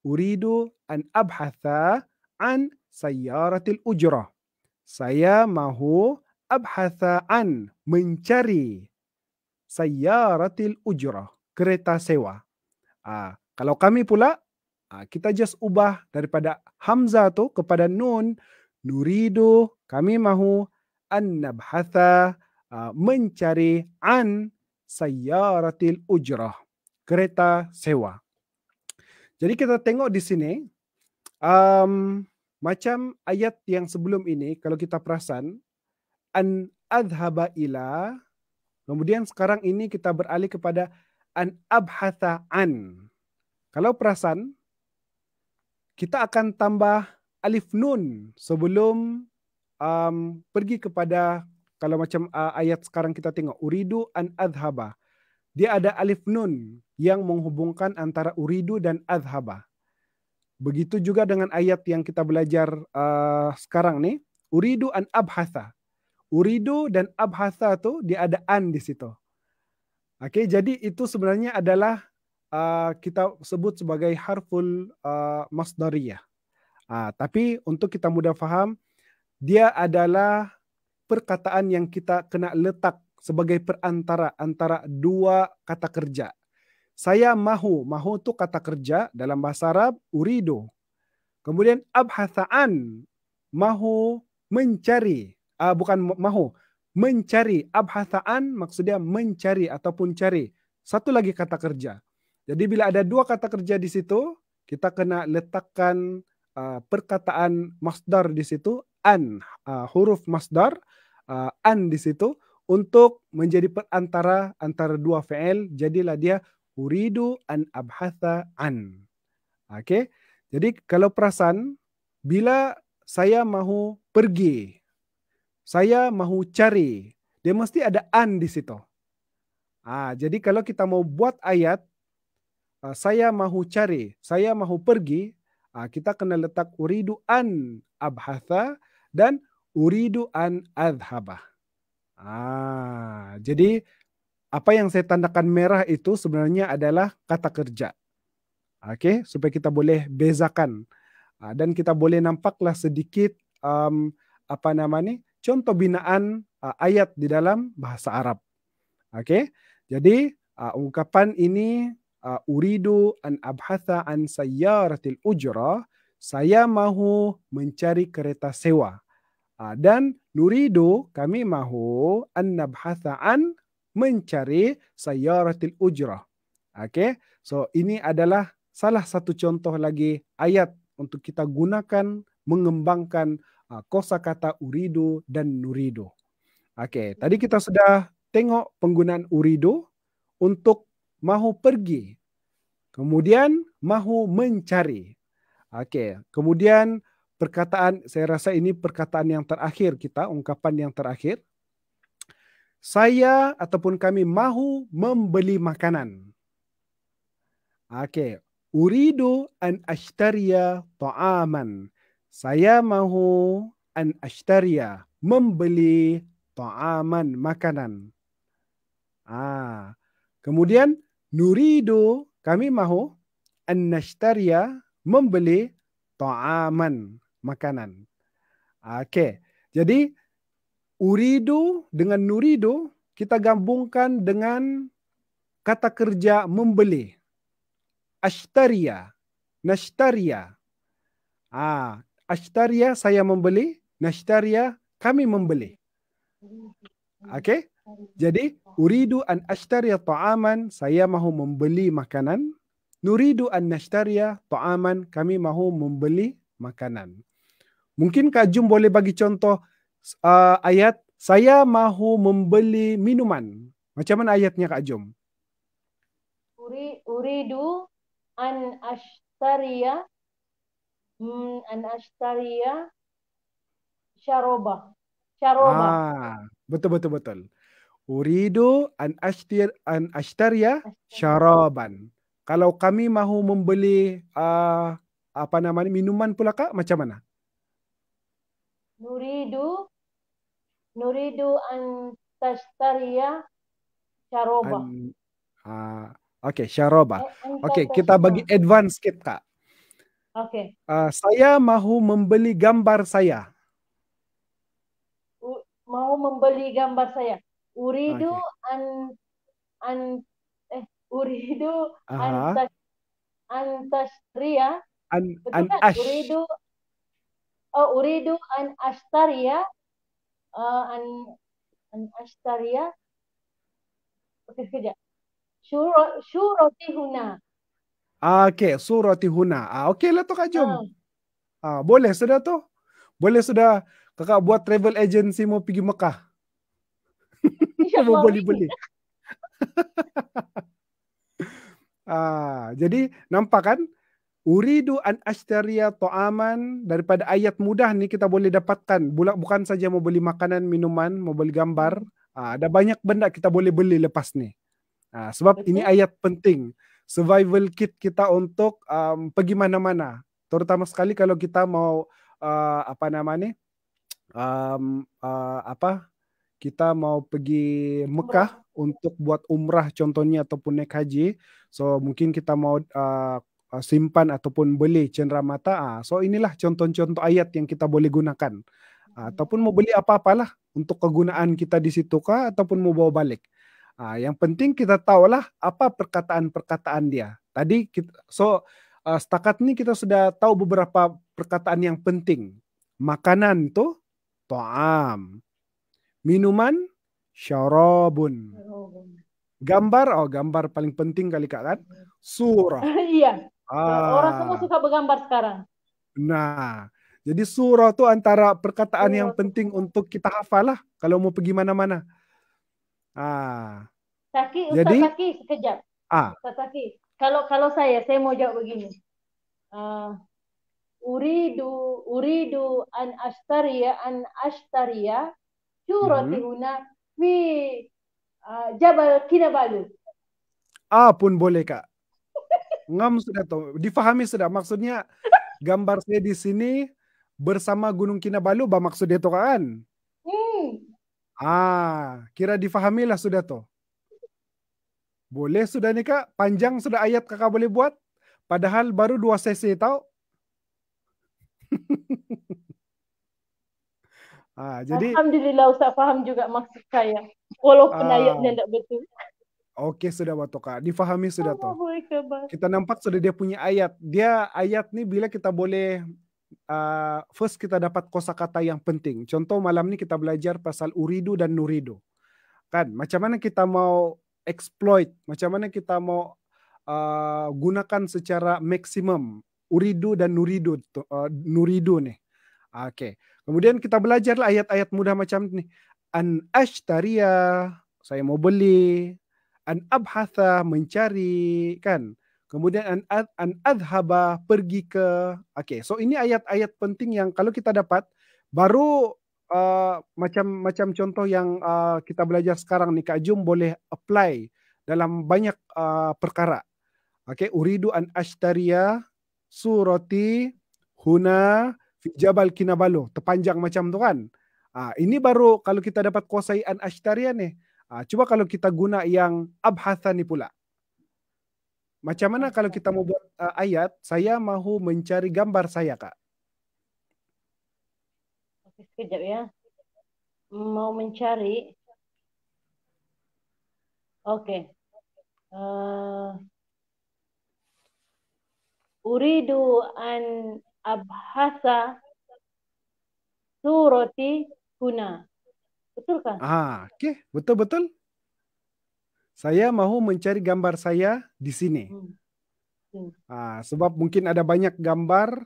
Uridu an abhatha an sayyaratil ujrah. Saya mahu abhatha an, mencari sayyaratil ujrah, kereta sewa. Kalau kami pula, kita just ubah daripada hamzah tu kepada nun. Nuridu, kami mahu an nabhatha, mencari an sayyaratil ujrah, kereta sewa. Jadi kita tengok di sini, macam ayat yang sebelum ini, kalau kita perasan, an adhaba ila, kemudian sekarang ini kita beralih kepada an abhatha an. Kalau perasan, kita akan tambah alif nun sebelum pergi kepada, kalau macam ayat sekarang kita tengok, uridu an adhaba. Dia ada alif nun yang menghubungkan antara uridu dan adhaba. Begitu juga dengan ayat yang kita belajar sekarang nih, uridu an abhatha. Uridu dan abhatha tu dia ada an di situ. Oke, jadi itu sebenarnya adalah kita sebut sebagai harful masdariyah. Tapi untuk kita mudah faham, dia adalah perkataan yang kita kena letak sebagai perantara antara 2 kata kerja. Saya mahu tu kata kerja dalam bahasa Arab, uridu. Kemudian abhatha'an, mahu mencari. Bukan mahu, mencari. Abhatha'an maksudnya mencari ataupun cari. Satu lagi kata kerja. Jadi bila ada 2 kata kerja di situ, kita kena letakkan perkataan masdar di situ, an, huruf masdar, an di situ, untuk menjadi perantara antara 2 fi'il. Jadilah dia uridu an abhatha an. Oke. Jadi kalau perasan, bila saya mahu pergi, saya mahu cari, dia mesti ada an di situ. Jadi kalau kita mau buat ayat, saya mahu cari, saya mahu pergi, kita kena letak uridu an abhatha dan uridu an adhaba. Jadi apa yang saya tandakan merah itu sebenarnya adalah kata kerja. Oke, supaya kita boleh bezakan. Dan kita boleh nampaklah sedikit apa namanya contoh binaan ayat di dalam bahasa Arab. Oke, jadi ungkapan ini uridu an abhatha an sayyaratil ujra, saya mahu mencari kereta sewa. Dan nuridu, kami mahu an nabhatha an, mencari sayyaratil ujrah. Oke, so ini adalah salah satu contoh lagi ayat untuk kita gunakan mengembangkan kosakata uridu dan nuridu. Oke, tadi kita sudah tengok penggunaan uridu untuk mahu pergi, kemudian mahu mencari. Oke, kemudian perkataan, saya rasa ini perkataan yang terakhir kita, ungkapan yang terakhir. Saya ataupun kami mahu membeli makanan. Oke, uridu an ashtariya ta'aman. Saya mahu an ashtariya, membeli ta'aman, makanan. Kemudian nuridu, kami mahu an nashtariya, membeli ta'aman, makanan. Oke, jadi uridu dengan nuridu kita gabungkan dengan kata kerja membeli. Ashtariya, nashtariya. Ashtariya saya membeli, nashtariya kami membeli. Oke, jadi uridu an ashtariya ta'aman, saya mahu membeli makanan. Nuridu an nashtariya ta'aman, kami mahu membeli makanan. Mungkin Kak Jum boleh bagi contoh ayat saya mahu membeli minuman. Macam mana ayatnya Kak Jum? Uridu an ashtariya syaroba. Betul. Uridu an ashtariya syaraban. Kalau kami mahu membeli apa namanya minuman pula Kak, macam mana? Nuridu an tashtariya syaroba. Oke, syaroba. Oke, kita bagi advance sikit Kak. Oke. Saya mahu membeli gambar saya. Mau membeli gambar saya. Uridu uridu an tashtariya. Betul kan? Uridu an ashtariya an ashtariya. Oke, sekejap. Surati huna. Oke, surati huna. Oke lah tuh Kak Jom. Boleh sudah tuh. Boleh sudah Kakak buat travel agency mau pergi Mekah. Mau beli-beli. Jadi nampak kan? Uridu an ashtariya ta'aman, daripada ayat mudah nih kita boleh dapatkan. Bukan saja mau beli makanan, minuman, mau beli gambar. Ada banyak benda kita boleh beli lepas nih. Sebab ini ayat penting. Survival kit kita untuk pergi mana-mana. Terutama sekali kalau kita mau kita mau pergi Mekah untuk buat umrah contohnya ataupun naik haji. So mungkin kita mau simpan ataupun beli cenderamata. So inilah contoh-contoh ayat yang kita boleh gunakan. Ataupun mau beli apa-apalah untuk kegunaan kita di situ kah ataupun mau bawa balik. Yang penting kita tahulah apa perkataan-perkataan dia. Tadi setakat ini kita sudah tahu beberapa perkataan yang penting. Makanan tuh ta'am. Minuman syarabun. Gambar, gambar paling penting kali Kak kan? Surah. Iya. Orang semua suka bergambar sekarang. Nah, jadi surah tuh antara perkataan yang penting untuk kita hafal lah kalau mau pergi mana-mana. Ustaz Saki, sekejap. Ustaz Saki, kalau saya mau jawab begini. Uridu an ashtariya syurati huna fi Jabal Kinabalu. Pun boleh Kak. Ngam sudah tuh, difahami sudah. Maksudnya gambar saya di sini bersama Gunung Kinabalu, maksud dia tuh kan? Kira difahami lah sudah tuh. Boleh sudah nih Kak, panjang sudah ayat Kakak boleh buat. Padahal baru 2 sesi tahu. Jadi Alhamdulillah Ustaz faham juga maksud saya. Walaupun ah, ayatnya tidak betul. oke sudah waktu Kak. Difahami sudah toh. Allahu Akbar. Kita nampak sudah dia punya ayat. Dia ayat nih bila kita boleh first kita dapat kosakata yang penting. Contoh malam ini kita belajar pasal uridu dan nuridu. Kan, macam mana kita mau exploit, macam mana kita mau gunakan secara maksimum uridu dan nuridu, nuridu nih. Oke. Kemudian kita belajarlah ayat-ayat mudah macam ini. An ashtariya, saya mau beli. An abhatha, mencari, kan. Kemudian an adhaba, pergi ke. Oke, so ini ayat-ayat penting yang kalau kita dapat, baru macam contoh yang kita belajar sekarang nih, Kak Jum boleh apply dalam banyak perkara. Oke, uridu an ashtariya surati huna fi Jabal Kinabalu, terpanjang macam tu kan. Ini baru kalau kita dapat kuasai an ashtariya nih. Coba kalau kita guna yang abhatha ni pula. Macam mana kalau kita mau buat ayat, saya mahu mencari gambar saya, Kak. Oke, sekejap ya. Mau mencari. Oke. Uridu an abhasa surati huna. Betulkah? Oke, betul-betul. Saya mahu mencari gambar saya di sini. Sebab mungkin ada banyak gambar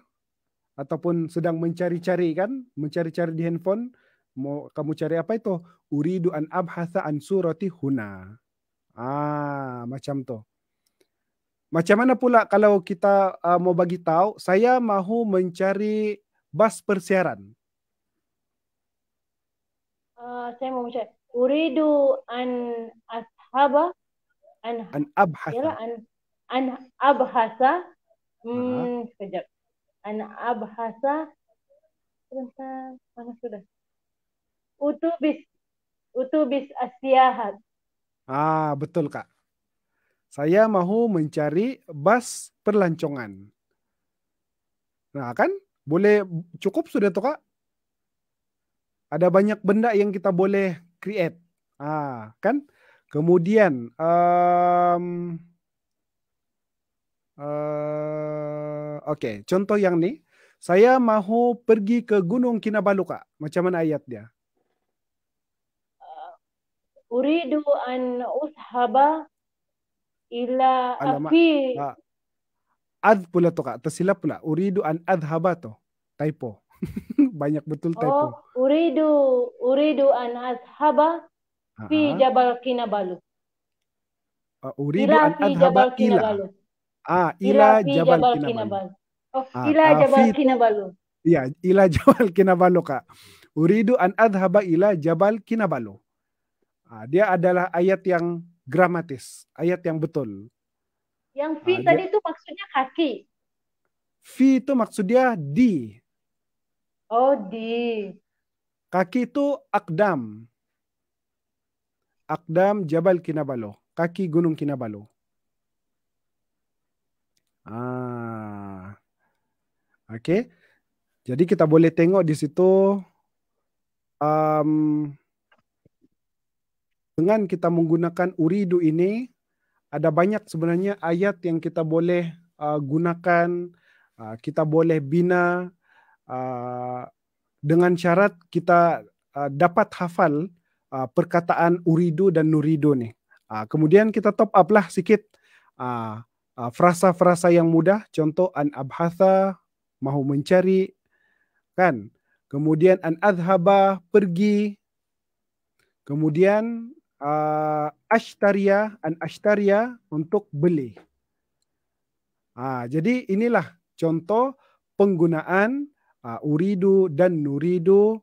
ataupun sedang mencari-cari kan, mencari-cari di handphone. Mau kamu cari apa itu? Uridu an abhatha an surati huna. Macam tu. Macam mana pula kalau kita mau bagi tahu, saya mahu mencari bas persiaran. Saya mau mencari. Uridu an ashaba An abhatha. an abhasa. Sekejap. An abhasa. Mana sudah? Utubis asiyahat. Betul Kak. Saya mahu mencari bas perlancongan. Nah kan, boleh cukup sudah tuh Kak. Ada banyak benda yang kita boleh create. Kan? Kemudian Oke, contoh yang ni, saya mahu pergi ke Gunung Kinabalu Kak. Macam mana ayat dia? Uridu an ushaba ila Alamak. afi. Pula tu Kak, tersilap pula. Uridu an adhaba tu. Typo. Banyak betul typo. Uridu an ashaba fi Jabal Kinabalu. Uridu an adhaba ila. Ila Jabal Kinabalu. Ila Jabal Kinabalu. Iya, ila Jabal Kinabalu Kak. Uridu an adhaba ila Jabal Kinabalu. Dia adalah ayat yang gramatis, ayat yang betul. Yang fi tadi itu maksudnya kaki. Fi itu maksudnya di. Oh, di. Kaki itu akdam. Akdam Jabal Kinabalu. Kaki Gunung Kinabalu. Oke. Jadi kita boleh tengok di situ dengan kita menggunakan uridu ini, ada banyak sebenarnya ayat yang kita boleh gunakan, kita boleh bina dengan syarat kita dapat hafal perkataan uridu dan nuridu nih. Kemudian kita top up lah sikit frasa-frasa yang mudah. Contoh an abhatha, mahu mencari, kan? Kemudian an adhaba, pergi. Kemudian an ashtaria untuk beli. Jadi inilah contoh penggunaan uridu dan nuridu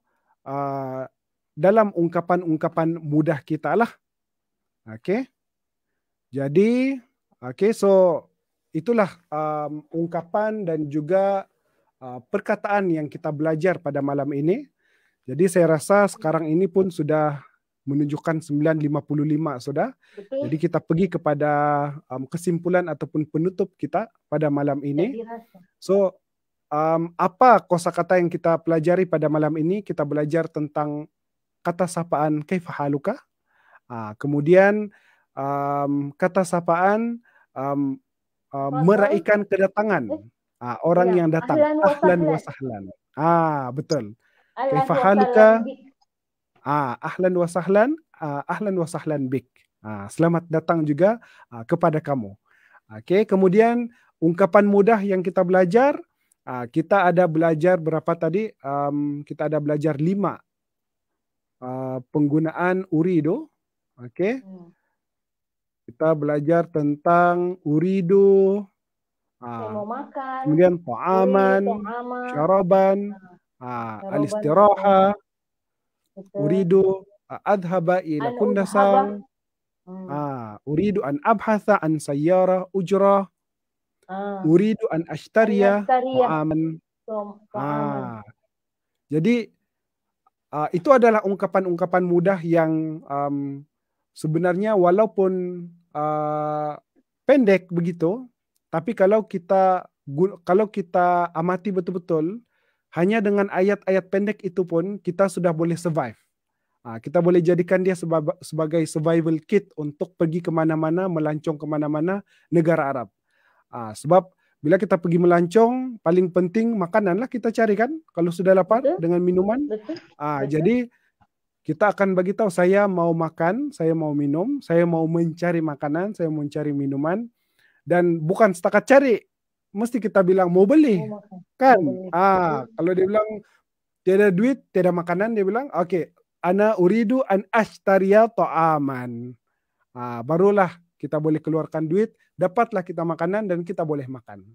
dalam ungkapan-ungkapan mudah kita lah. Oke. Jadi so itulah ungkapan dan juga perkataan yang kita belajar pada malam ini. Jadi saya rasa sekarang ini pun sudah menunjukkan 9.55 sudah. Betul. Jadi kita pergi kepada kesimpulan ataupun penutup kita pada malam ini. So apa kosakata yang kita pelajari pada malam ini? Kita belajar tentang kata sapaan kaifa haluka. Kemudian kata sapaan meraihkan kedatangan orang Iya, yang datang. ahlan wa Ahlan wa sahlan. sahlan. Betul. Ahlan Kaifa wa sahlan haluka? bik. Ahlan wa sahlan. Ahlan wa sahlan bik. Selamat datang juga kepada kamu. Oke, kemudian ungkapan mudah yang kita belajar. Kita ada belajar berapa tadi? Kita ada belajar 5 penggunaan uridu. Oke, kita belajar tentang uridu, Saya mau makan. kemudian Uridu ta'aman, ta'ama. syaraban, Syaraban, betul. al-istiraha, Betul. uridu adhaba ila An kundasang, udhaba. uridu an abhatha an sayyara ujrah, uridu an An ashtariya astariyah ta'aman. ta'aman. Jadi itu adalah ungkapan-ungkapan mudah yang sebenarnya walaupun pendek begitu, tapi kalau kita amati betul-betul, hanya dengan ayat-ayat pendek itu pun kita sudah boleh survive. Kita boleh jadikan dia sebagai survival kit untuk pergi kemana-mana, melancong kemana-mana negara Arab. Sebab bila kita pergi melancong, paling penting makanan lah kita cari kan, kalau sudah lapar, Betul. dengan minuman. Betul. Jadi kita akan bagi tahu, saya mau makan, saya mau minum, saya mau mencari makanan, saya mau mencari minuman, dan bukan setakat cari, mesti kita bilang mau beli, kan? Mau beli. Kalau dia bilang tiada duit, tiada makanan, dia bilang, oke, ana uridu an ashtariya ta'aman. Barulah kita boleh keluarkan duit, dapatlah kita makanan dan kita boleh makan.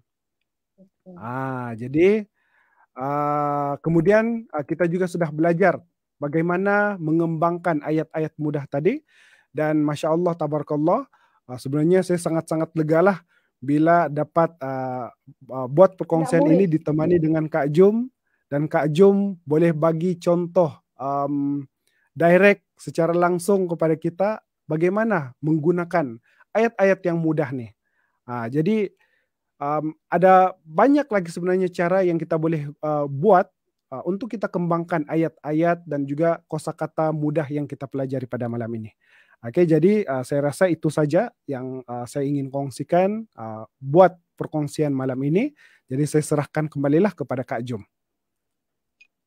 Jadi kemudian kita juga sudah belajar bagaimana mengembangkan ayat-ayat mudah tadi, dan Masya Allah, tabarakallah, sebenarnya saya sangat-sangat legalah bila dapat buat perkongsian ini ditemani dengan Kak Jum, dan Kak Jum boleh bagi contoh direct secara langsung kepada kita bagaimana menggunakan ayat-ayat yang mudah nih. Jadi ada banyak lagi sebenarnya cara yang kita boleh buat untuk kita kembangkan ayat-ayat dan juga kosakata mudah yang kita pelajari pada malam ini. Oke, jadi saya rasa itu saja yang saya ingin kongsikan buat perkongsian malam ini. Jadi saya serahkan kembalilah kepada Kak Jum.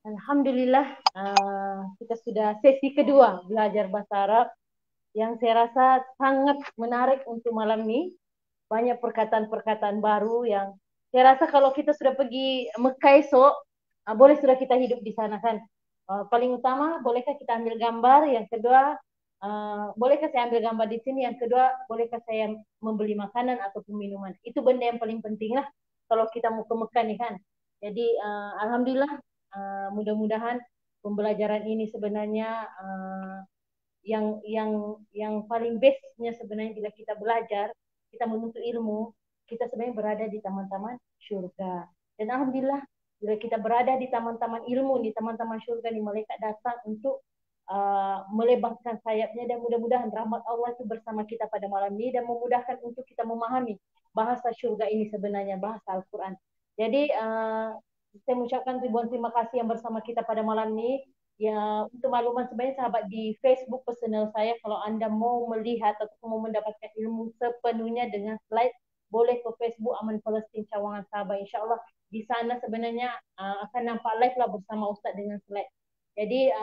Alhamdulillah, kita sudah sesi kedua belajar bahasa Arab yang saya rasa sangat menarik untuk malam ini. Banyak perkataan-perkataan baru yang saya rasa kalau kita sudah pergi Mekah esok, boleh sudah kita hidup di sana kan. Paling utama, bolehkah kita ambil gambar? Yang kedua, bolehkah saya ambil gambar di sini? Yang kedua, bolehkah saya membeli makanan ataupun minuman? Itu benda yang paling penting lah kalau kita mau ke Mekah nih kan. Jadi alhamdulillah, mudah-mudahan pembelajaran ini sebenarnya yang paling bestnya sebenarnya bila kita belajar, kita menuntut ilmu, kita sebenarnya berada di taman-taman syurga. Dan alhamdulillah, bila kita berada di taman-taman ilmu, di taman-taman syurga, ni malaikat datang untuk melebarkan sayapnya, dan mudah-mudahan rahmat Allah itu bersama kita pada malam ini dan memudahkan untuk kita memahami bahasa syurga ini sebenarnya, bahasa Al-Quran. Jadi saya mengucapkan ribuan terima kasih yang bersama kita pada malam ini. Ya, untuk makluman sebenarnya sahabat, di Facebook personal saya, kalau anda mau melihat atau mau mendapatkan ilmu sepenuhnya dengan slide, boleh ke Facebook Aman Palestin Cawangan Sabah. InsyaAllah di sana sebenarnya akan nampak live lah bersama Ustaz dengan slide. Jadi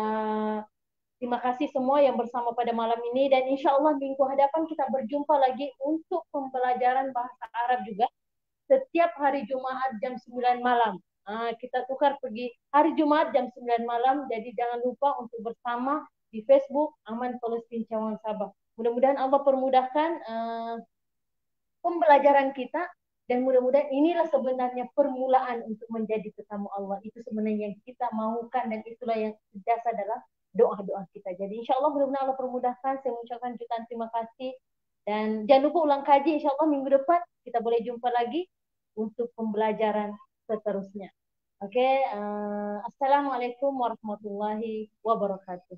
terima kasih semua yang bersama pada malam ini, dan insyaAllah minggu hadapan kita berjumpa lagi untuk pembelajaran bahasa Arab juga setiap hari Jumaat jam 9 malam. Kita tukar pergi hari Jumat jam 9 malam. Jadi jangan lupa untuk bersama di Facebook Aman Palestin Cawangan Sabah. Mudah-mudahan Allah permudahkan pembelajaran kita, dan mudah-mudahan inilah sebenarnya permulaan untuk menjadi tetamu Allah. Itu sebenarnya yang kita mahukan, dan itulah yang dasar dalam doa-doa kita. Jadi insya Allah mudah-mudahan Allah permudahkan. Saya mengucapkan jutaan terima kasih, dan jangan lupa ulang kaji. Insya Allah minggu depan kita boleh jumpa lagi untuk pembelajaran seterusnya. Oke, Assalamualaikum warahmatullahi wabarakatuh.